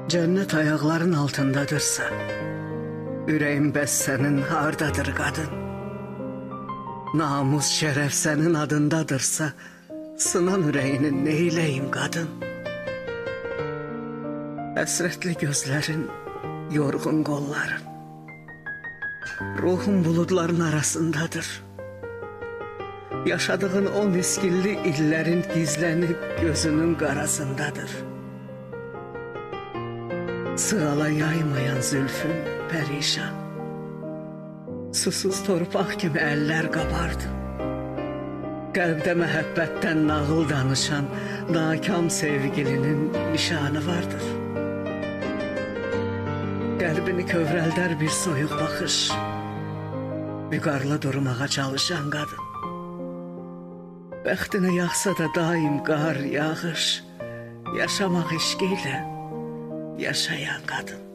Cennet ayakların altındadırsa, yüreğim bəs senin hardadır kadın? Namus şeref senin adındadırsa, sınan yüreğini neyleyim kadın? Hasretli gözlerin, yorgun kolların, ruhum bulutların arasındadır. Yaşadığın o miskilli illerin gizlenip gözünün qarasındadır. Sığala yaymayan zülfün perişan, susuz torpaq kimi eller qabardı. Qəlbdə məhəbbətdən nağıl danışan nakam sevgilinin nişanı vardır. Qəlbini kövrəldər bir soyuq baxış, vüqarlı durmağa çalışan qadın. Bəxtinə yağsa da daim qar, yağış, yaşamaq eşqiyle yaşayan kadın.